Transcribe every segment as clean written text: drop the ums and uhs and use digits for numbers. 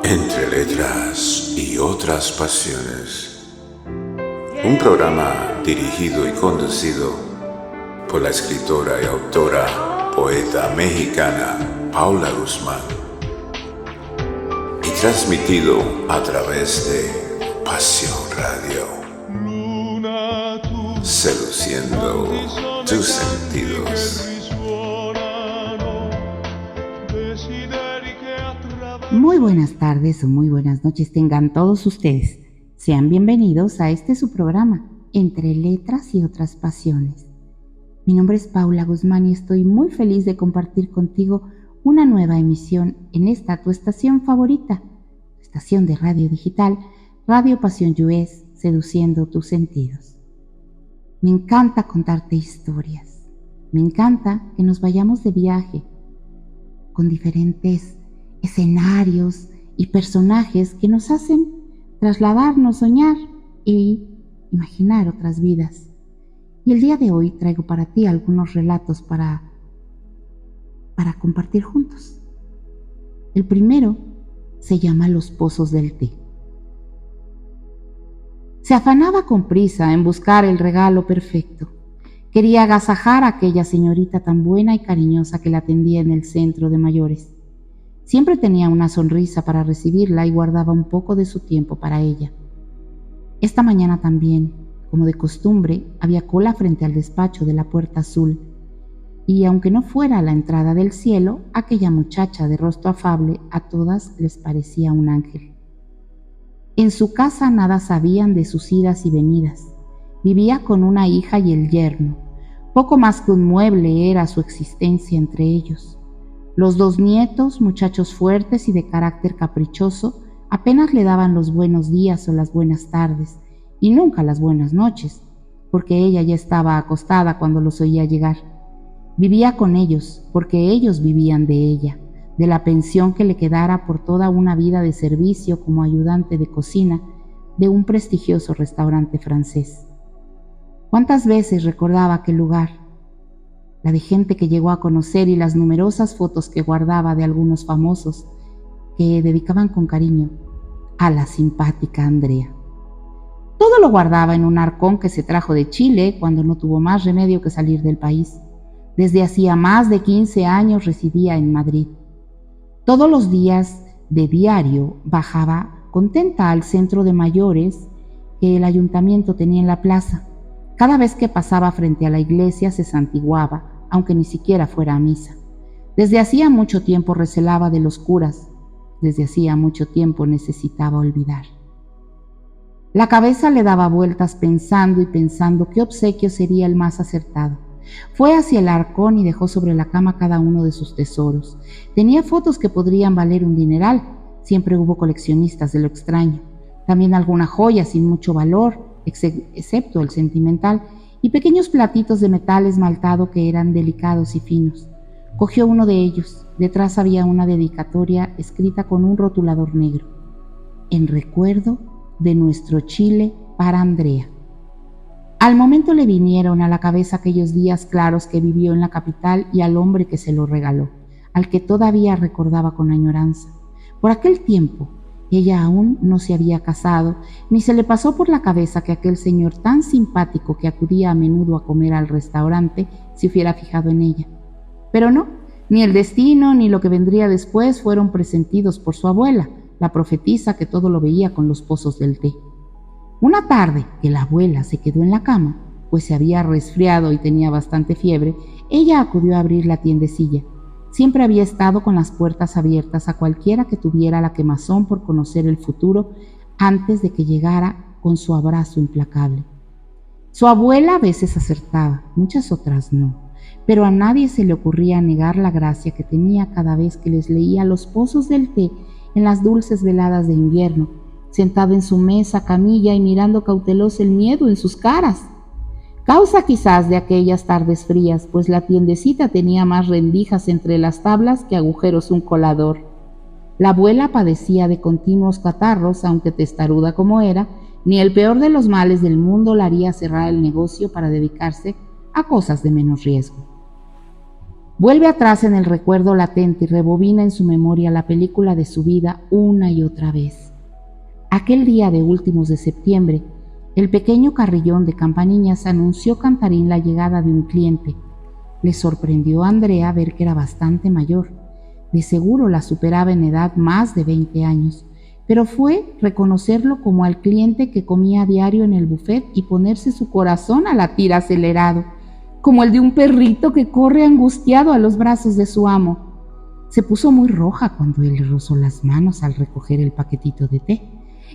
Entre letras y otras pasiones. Un programa dirigido y conducido por la escritora y autora, poeta mexicana Paula Guzmán. Y transmitido a través de Pasión Radio. Seduciendo tus sentidos. Muy buenas tardes o muy buenas noches tengan todos ustedes. Sean bienvenidos a su programa, Entre Letras y Otras Pasiones. Mi nombre es Paula Guzmán y estoy muy feliz de compartir contigo una nueva emisión en esta tu estación favorita, estación de radio digital, Radio Pasión US, seduciendo tus sentidos. Me encanta contarte historias, me encanta que nos vayamos de viaje con diferentes escenarios y personajes que nos hacen trasladarnos, soñar y imaginar otras vidas. Y el día de hoy traigo para ti algunos relatos para compartir juntos. El primero se llama Los Pozos del Té. Se afanaba con prisa en buscar el regalo perfecto. Quería agasajar a aquella señorita tan buena y cariñosa que la atendía en el centro de mayores. Siempre tenía una sonrisa para recibirla y guardaba un poco de su tiempo para ella. Esta mañana también, como de costumbre, había cola frente al despacho de la Puerta Azul, y aunque no fuera la entrada del cielo, aquella muchacha de rostro afable a todas les parecía un ángel. En su casa nada sabían de sus idas y venidas. Vivía con una hija y el yerno. Poco más que un mueble era su existencia entre ellos. Los dos nietos, muchachos fuertes y de carácter caprichoso, apenas le daban los buenos días o las buenas tardes, y nunca las buenas noches, porque ella ya estaba acostada cuando los oía llegar. Vivía con ellos, porque ellos vivían de ella, de la pensión que le quedara por toda una vida de servicio como ayudante de cocina de un prestigioso restaurante francés. ¿Cuántas veces recordaba aquel lugar? La de gente que llegó a conocer y las numerosas fotos que guardaba de algunos famosos que dedicaban con cariño a la simpática Andrea. Todo lo guardaba en un arcón que se trajo de Chile cuando no tuvo más remedio que salir del país. Desde hacía más de 15 años residía en Madrid. Todos los días de diario bajaba contenta al centro de mayores que el ayuntamiento tenía en la plaza. Cada vez que pasaba frente a la iglesia se santiguaba, aunque ni siquiera fuera a misa. Desde hacía mucho tiempo recelaba de los curas, desde hacía mucho tiempo necesitaba olvidar. La cabeza le daba vueltas pensando y pensando qué obsequio sería el más acertado. Fue hacia el arcón y dejó sobre la cama cada uno de sus tesoros. Tenía fotos que podrían valer un dineral, siempre hubo coleccionistas de lo extraño. También alguna joya sin mucho valor, excepto el sentimental, y pequeños platitos de metal esmaltado que eran delicados y finos. Cogió uno de ellos. Detrás había una dedicatoria escrita con un rotulador negro. En recuerdo de nuestro Chile para Andrea. Al momento le vinieron a la cabeza aquellos días claros que vivió en la capital y al hombre que se lo regaló, al que todavía recordaba con añoranza. Por aquel tiempo, ella aún no se había casado, ni se le pasó por la cabeza que aquel señor tan simpático que acudía a menudo a comer al restaurante se hubiera fijado en ella. Pero no, ni el destino ni lo que vendría después fueron presentidos por su abuela, la profetisa que todo lo veía con los pozos del té. Una tarde que la abuela se quedó en la cama, pues se había resfriado y tenía bastante fiebre, ella acudió a abrir la tiendecilla. Siempre había estado con las puertas abiertas a cualquiera que tuviera la quemazón por conocer el futuro antes de que llegara con su abrazo implacable. Su abuela a veces acertaba, muchas otras no, pero a nadie se le ocurría negar la gracia que tenía cada vez que les leía los pozos del té en las dulces veladas de invierno, sentada en su mesa camilla y mirando cauteloso el miedo en sus caras. Causa quizás de aquellas tardes frías, pues la tiendecita tenía más rendijas entre las tablas que agujeros un colador. La abuela padecía de continuos catarros, aunque testaruda como era, ni el peor de los males del mundo la haría cerrar el negocio para dedicarse a cosas de menos riesgo. Vuelve atrás en el recuerdo latente y rebobina en su memoria la película de su vida una y otra vez. Aquel día de últimos de septiembre, el pequeño carrillón de Campaniñas anunció cantarín la llegada de un cliente. Le sorprendió a Andrea ver que era bastante mayor. De seguro la superaba en edad más de 20 años, pero fue reconocerlo como al cliente que comía a diario en el buffet y ponerse su corazón a latir acelerado, como el de un perrito que corre angustiado a los brazos de su amo. Se puso muy roja cuando él le rozó las manos al recoger el paquetito de té.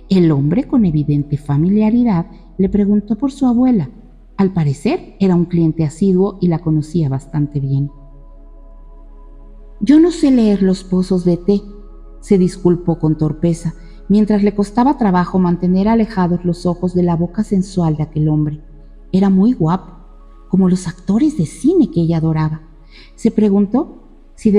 El hombre, con evidente familiaridad, le preguntó por su abuela. Al parecer, era un cliente asiduo y la conocía bastante bien. «Yo no sé leer los pozos de té», se disculpó con torpeza, mientras le costaba trabajo mantener alejados los ojos de la boca sensual de aquel hombre. Era muy guapo, como los actores de cine que ella adoraba. Se preguntó si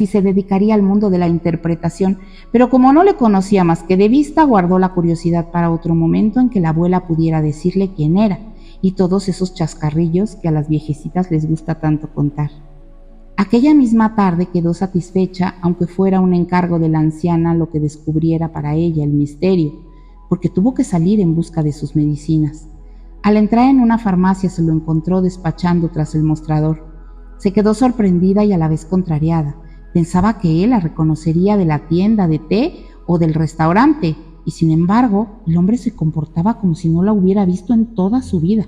se dedicaría al mundo de la interpretación, pero como no le conocía más que de vista, guardó la curiosidad para otro momento en que la abuela pudiera decirle quién era y todos esos chascarrillos que a las viejecitas les gusta tanto contar. Aquella misma tarde quedó satisfecha, aunque fuera un encargo de la anciana lo que descubriera para ella el misterio, porque tuvo que salir en busca de sus medicinas. Al entrar en una farmacia se lo encontró despachando tras el mostrador. Se quedó sorprendida y a la vez contrariada. Pensaba que él la reconocería de la tienda de té o del restaurante, y sin embargo, el hombre se comportaba como si no la hubiera visto en toda su vida.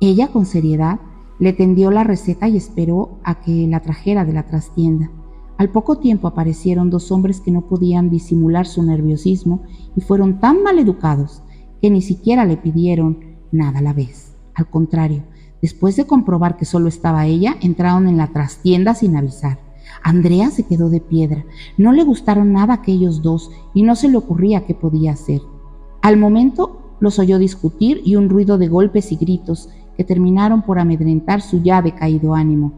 Ella, con seriedad, le tendió la receta y esperó a que la trajera de la trastienda. Al poco tiempo aparecieron dos hombres que no podían disimular su nerviosismo y fueron tan maleducados que ni siquiera le pidieron nada a la vez. Al contrario, después de comprobar que solo estaba ella, entraron en la trastienda sin avisar. Andrea se quedó de piedra. No le gustaron nada aquellos dos y no se le ocurría qué podía hacer. Al momento los oyó discutir y un ruido de golpes y gritos que terminaron por amedrentar su ya decaído ánimo.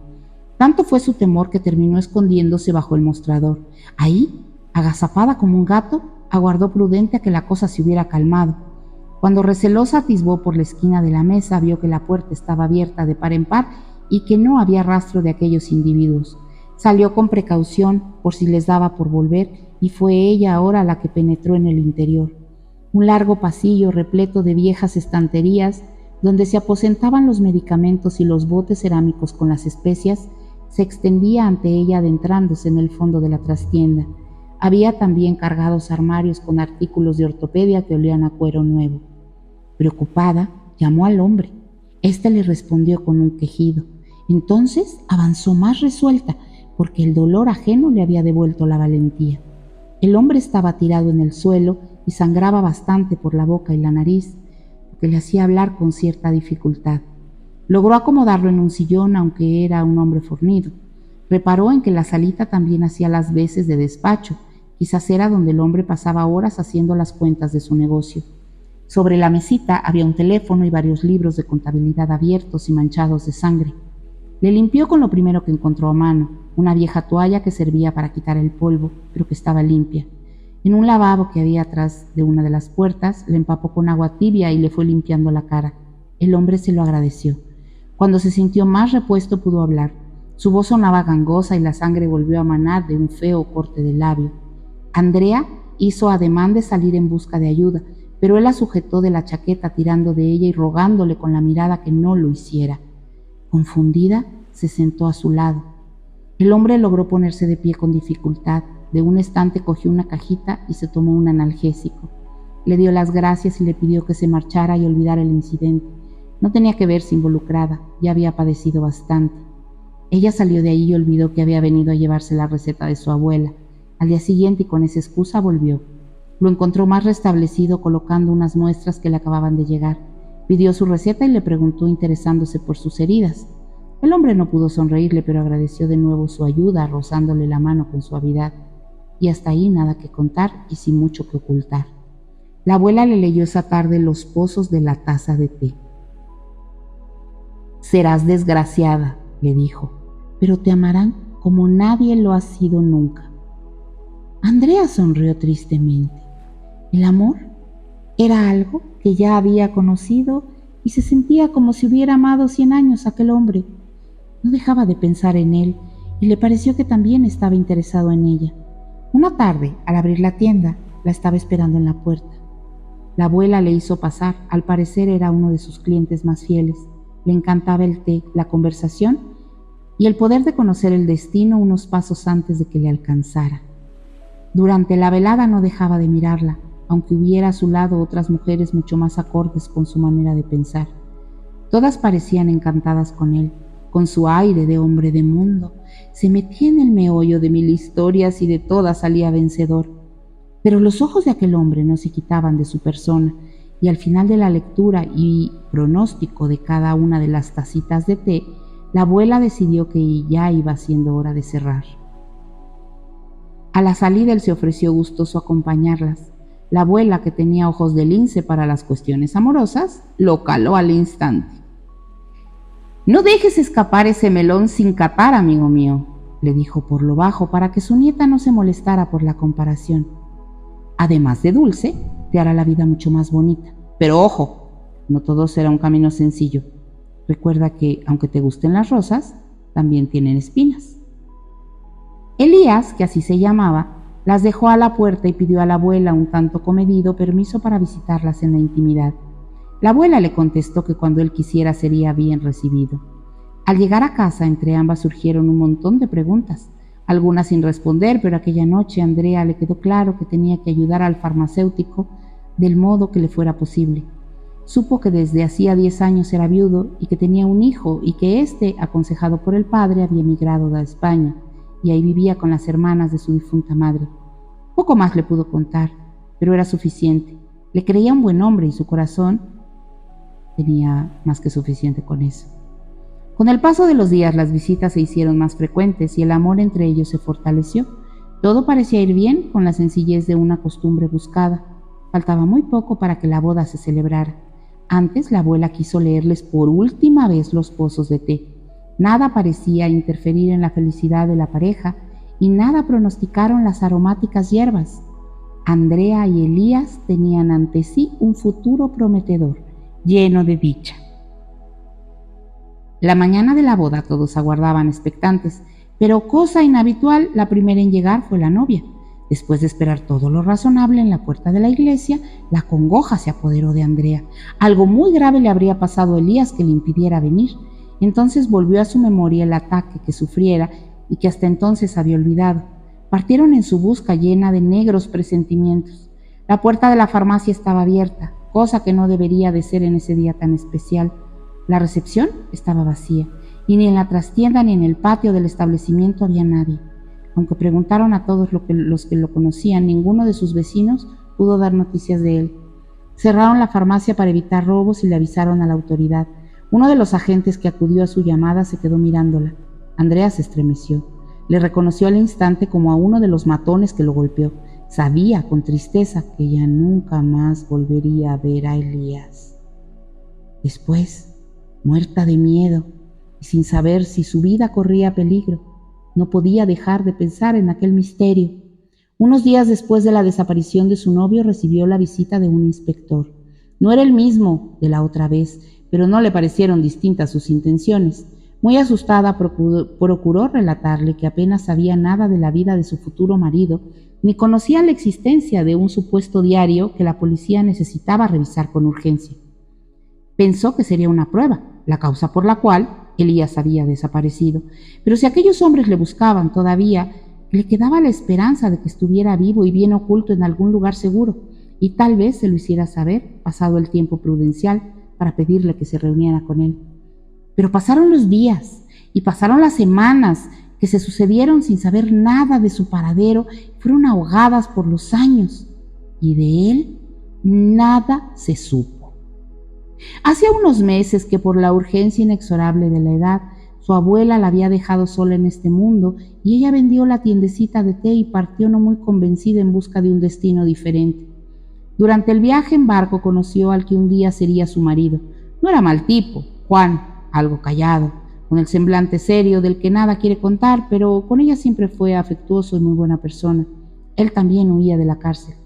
Tanto fue su temor que terminó escondiéndose bajo el mostrador. Ahí, agazapada como un gato, aguardó prudente a que la cosa se hubiera calmado. Cuando recelosa atisbó por la esquina de la mesa, vio que la puerta estaba abierta de par en par y que no había rastro de aquellos individuos. Salió con precaución por si les daba por volver y fue ella ahora la que penetró en el interior. Un largo pasillo repleto de viejas estanterías donde se aposentaban los medicamentos y los botes cerámicos con las especias, se extendía ante ella adentrándose en el fondo de la trastienda. Había también cargados armarios con artículos de ortopedia que olían a cuero nuevo. Preocupada, llamó al hombre. Éste le respondió con un quejido. Entonces avanzó más resuelta, porque el dolor ajeno le había devuelto la valentía. El hombre estaba tirado en el suelo y sangraba bastante por la boca y la nariz, que le hacía hablar con cierta dificultad. Logró acomodarlo en un sillón, aunque era un hombre fornido. Reparó en que la salita también hacía las veces de despacho. Quizás era donde el hombre pasaba horas haciendo las cuentas de su negocio. Sobre la mesita había un teléfono y varios libros de contabilidad abiertos y manchados de sangre. Le limpió con lo primero que encontró a mano, una vieja toalla que servía para quitar el polvo, pero que estaba limpia. En un lavabo que había atrás de una de las puertas, le empapó con agua tibia y le fue limpiando la cara. El hombre se lo agradeció. Cuando se sintió más repuesto pudo hablar. Su voz sonaba gangosa y la sangre volvió a manar de un feo corte de labio. Andrea hizo ademán de salir en busca de ayuda, pero él la sujetó de la chaqueta tirando de ella y rogándole con la mirada que no lo hiciera. Confundida, se sentó a su lado. El hombre logró ponerse de pie con dificultad. De un estante cogió una cajita y se tomó un analgésico. Le dio las gracias y le pidió que se marchara y olvidara el incidente. No tenía que verse involucrada, ya había padecido bastante. Ella salió de ahí y olvidó que había venido a llevarse la receta de su abuela. Al día siguiente y con esa excusa volvió. Lo encontró más restablecido colocando unas muestras que le acababan de llegar. Pidió su receta y le preguntó interesándose por sus heridas. El hombre no pudo sonreírle, pero agradeció de nuevo su ayuda, rozándole la mano con suavidad. Y hasta ahí nada que contar y sin mucho que ocultar. La abuela le leyó esa tarde los pozos de la taza de té. «Serás desgraciada», le dijo, «pero te amarán como nadie lo ha sido nunca». Andrea sonrió tristemente. El amor era algo que ya había conocido y se sentía como si hubiera amado 100 años a aquel hombre. No dejaba de pensar en él y le pareció que también estaba interesado en ella. Una tarde, al abrir la tienda, la estaba esperando en la puerta. La abuela le hizo pasar, al parecer era uno de sus clientes más fieles. Le encantaba el té, la conversación y el poder de conocer el destino unos pasos antes de que le alcanzara. Durante la velada no dejaba de mirarla, aunque hubiera a su lado otras mujeres mucho más acordes con su manera de pensar. Todas parecían encantadas con él, con su aire de hombre de mundo. Se metía en el meollo de 1000 historias y de todas salía vencedor. Pero los ojos de aquel hombre no se quitaban de su persona, y al final de la lectura y pronóstico de cada una de las tacitas de té, la abuela decidió que ya iba siendo hora de cerrar. A la salida él se ofreció gustoso a acompañarlas. La abuela, que tenía ojos de lince para las cuestiones amorosas, lo caló al instante. «No dejes escapar ese melón sin catar, amigo mío», le dijo por lo bajo para que su nieta no se molestara por la comparación. «Además de dulce, te hará la vida mucho más bonita. Pero ojo, no todo será un camino sencillo. Recuerda que, aunque te gusten las rosas, también tienen espinas». Elías, que así se llamaba, las dejó a la puerta y pidió a la abuela, un tanto comedido, permiso para visitarlas en la intimidad. La abuela le contestó que cuando él quisiera sería bien recibido. Al llegar a casa, entre ambas surgieron un montón de preguntas, algunas sin responder, pero aquella noche a Andrea le quedó claro que tenía que ayudar al farmacéutico del modo que le fuera posible. Supo que desde hacía 10 años era viudo y que tenía un hijo y que éste, aconsejado por el padre, había emigrado a España y ahí vivía con las hermanas de su difunta madre. Poco más le pudo contar, pero era suficiente. Le creía un buen hombre y su corazón tenía más que suficiente con eso. Con el paso de los días las visitas se hicieron más frecuentes y el amor entre ellos se fortaleció. Todo parecía ir bien con la sencillez de una costumbre buscada. Faltaba muy poco para que la boda se celebrara. Antes la abuela quiso leerles por última vez los pozos de té. Nada parecía interferir en la felicidad de la pareja y nada pronosticaron las aromáticas hierbas. Andrea y Elías tenían ante sí un futuro prometedor, lleno de dicha. La mañana de la boda todos aguardaban expectantes, pero cosa inhabitual, la primera en llegar fue la novia. Después de esperar todo lo razonable en la puerta de la iglesia, la congoja se apoderó de Andrea. Algo muy grave le habría pasado a Elías que le impidiera venir. Entonces volvió a su memoria el ataque que sufriera y que hasta entonces había olvidado. Partieron en su busca llena de negros presentimientos. La puerta de la farmacia estaba abierta, cosa que no debería de ser en ese día tan especial. La recepción estaba vacía, y ni en la trastienda ni en el patio del establecimiento había nadie. Aunque preguntaron a todos los que lo conocían, ninguno de sus vecinos pudo dar noticias de él. Cerraron la farmacia para evitar robos y le avisaron a la autoridad. Uno de los agentes que acudió a su llamada se quedó mirándola. Andrea se estremeció. Le reconoció al instante como a uno de los matones que lo golpeó. Sabía con tristeza que ya nunca más volvería a ver a Elías. Después, muerta de miedo y sin saber si su vida corría peligro, no podía dejar de pensar en aquel misterio. Unos días después de la desaparición de su novio, recibió la visita de un inspector. No era el mismo de la otra vez, pero no le parecieron distintas sus intenciones. Muy asustada, procuró relatarle que apenas sabía nada de la vida de su futuro marido, ni conocía la existencia de un supuesto diario que la policía necesitaba revisar con urgencia. Pensó que sería una prueba, la causa por la cual Elías había desaparecido. Pero si aquellos hombres le buscaban todavía, le quedaba la esperanza de que estuviera vivo y bien oculto en algún lugar seguro, y tal vez se lo hiciera saber, pasado el tiempo prudencial, para pedirle que se reuniera con él. Pero pasaron los días y pasaron las semanas que se sucedieron sin saber nada de su paradero, fueron ahogadas por los años, y de él nada se supo. Hacía unos meses que por la urgencia inexorable de la edad, su abuela la había dejado sola en este mundo y ella vendió la tiendecita de té y partió no muy convencida en busca de un destino diferente. Durante el viaje en barco conoció al que un día sería su marido. No era mal tipo, Juan, algo callado, con el semblante serio del que nada quiere contar, pero con ella siempre fue afectuoso y muy buena persona. Él también huía de la cárcel.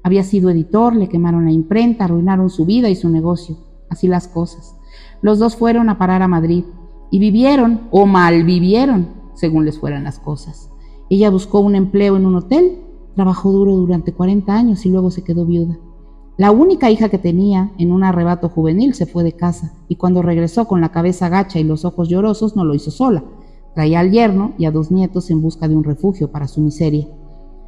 Había sido editor, le quemaron la imprenta, arruinaron su vida y su negocio. Así las cosas. Los dos fueron a parar a Madrid. Y vivieron o malvivieron, según les fueran las cosas. Ella buscó un empleo en un hotel, trabajó duro durante 40 años y luego se quedó viuda. La única hija que tenía, en un arrebato juvenil, se fue de casa y cuando regresó con la cabeza gacha y los ojos llorosos no lo hizo sola. Traía al yerno y a 2 nietos en busca de un refugio para su miseria.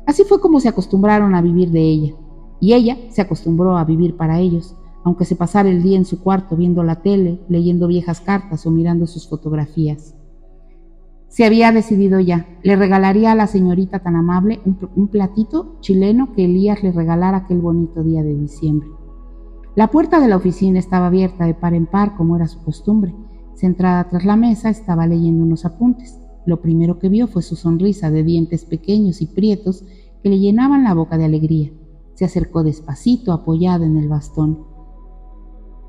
Así fue como se acostumbraron a vivir de ella, y ella se acostumbró a vivir para ellos, aunque se pasara el día en su cuarto viendo la tele, leyendo viejas cartas o mirando sus fotografías. Se había decidido ya, le regalaría a la señorita tan amable un platito chileno que Elías le regalara aquel bonito día de diciembre. La puerta de la oficina estaba abierta de par en par, como era su costumbre. Sentada tras la mesa, estaba leyendo unos apuntes. Lo primero que vio fue su sonrisa de dientes pequeños y prietos que le llenaban la boca de alegría. Se acercó despacito, apoyada en el bastón.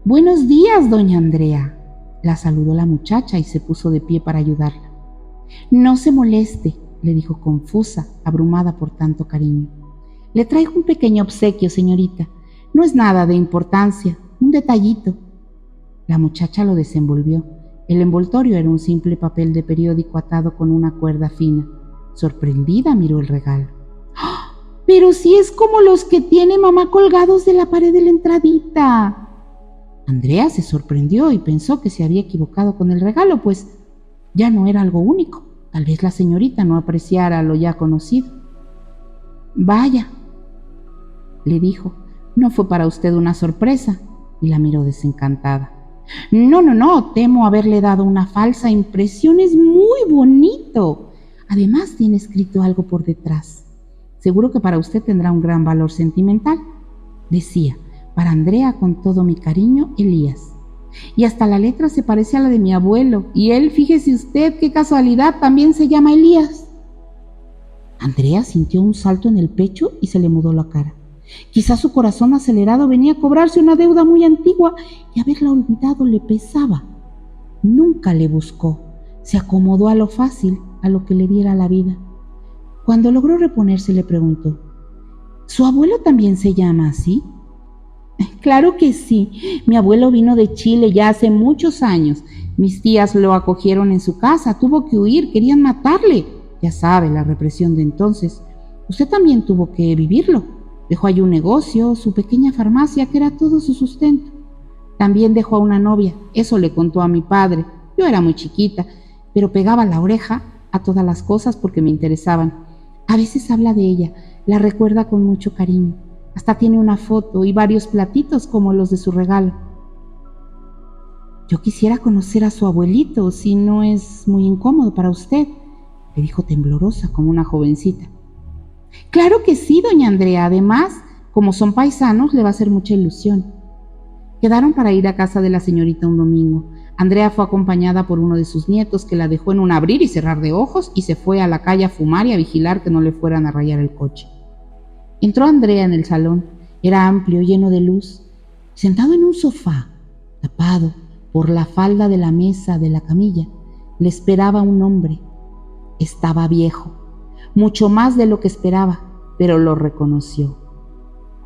«Buenos días, doña Andrea», la saludó la muchacha y se puso de pie para ayudarla. «No se moleste», le dijo confusa, abrumada por tanto cariño. «Le traigo un pequeño obsequio, señorita. No es nada de importancia, un detallito». La muchacha lo desenvolvió. El envoltorio era un simple papel de periódico atado con una cuerda fina. Sorprendida miró el regalo. ¡Ah! «Pero si es como los que tiene mamá colgados de la pared de la entradita». Andrea se sorprendió y pensó que se había equivocado con el regalo, pues ya no era algo único. Tal vez la señorita no apreciara lo ya conocido. «Vaya», le dijo, «no fue para usted una sorpresa», y la miró desencantada. No, temo haberle dado una falsa impresión. Es muy bonito. Además tiene escrito algo por detrás. Seguro que para usted tendrá un gran valor sentimental». Decía: «Para Andrea, con todo mi cariño, Elías». Y hasta la letra se parece a la de mi abuelo, y él, fíjese usted qué casualidad, también se llama Elías. Andrea sintió un salto en el pecho y se le mudó la cara. Quizás su corazón acelerado venía a cobrarse una deuda muy antigua y haberla olvidado le pesaba. Nunca le buscó, se acomodó a lo fácil, a lo que le diera la vida. Cuando logró reponerse le preguntó: «¿Su abuelo también se llama así?». «Claro que sí. Mi abuelo vino de Chile ya hace muchos años. Mis tías lo acogieron en su casa, tuvo que huir, querían matarle. Ya sabe, la represión de entonces. Usted también tuvo que vivirlo. Dejó allí un negocio, su pequeña farmacia, que era todo su sustento. También dejó a una novia, eso le contó a mi padre. Yo era muy chiquita, pero pegaba la oreja a todas las cosas porque me interesaban. A veces habla de ella, la recuerda con mucho cariño. Hasta tiene una foto y varios platitos como los de su regalo». «Yo quisiera conocer a su abuelito, si no es muy incómodo para usted», le dijo temblorosa como una jovencita. «Claro que sí, doña Andrea. Además, como son paisanos, le va a hacer mucha ilusión». Quedaron para ir a casa de la señorita un domingo. Andrea fue acompañada por uno de sus nietos, que la dejó en un abrir y cerrar de ojos y se fue a la calle a fumar y a vigilar que no le fueran a rayar el coche. Entró Andrea en el salón. Era amplio, lleno de luz. Sentado en un sofá, tapado por la falda de la mesa de la camilla, le esperaba un hombre. Estaba viejo, mucho más de lo que esperaba, pero lo reconoció.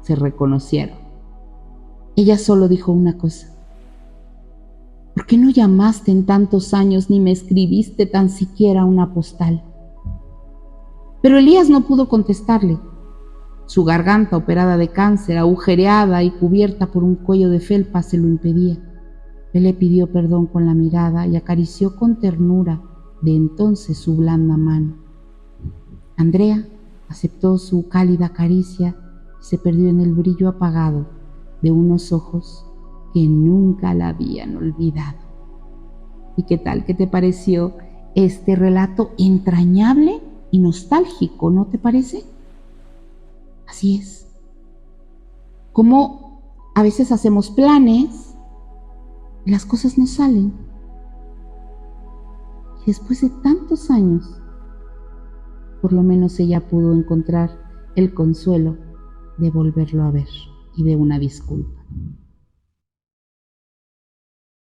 Se reconocieron. Ella solo dijo una cosa: «¿Por qué no llamaste en tantos años ni me escribiste tan siquiera una postal?». Pero Elías no pudo contestarle. Su garganta, operada de cáncer, agujereada y cubierta por un cuello de felpa, se lo impedía. Él le pidió perdón con la mirada y acarició con ternura de entonces su blanda mano. Andrea aceptó su cálida caricia y se perdió en el brillo apagado de unos ojos que nunca la habían olvidado. ¿Y qué tal? ¿Qué te pareció este relato entrañable y nostálgico, no te parece? Así es. Como a veces hacemos planes y las cosas no salen. Y después de tantos años, por lo menos ella pudo encontrar el consuelo de volverlo a ver y de una disculpa.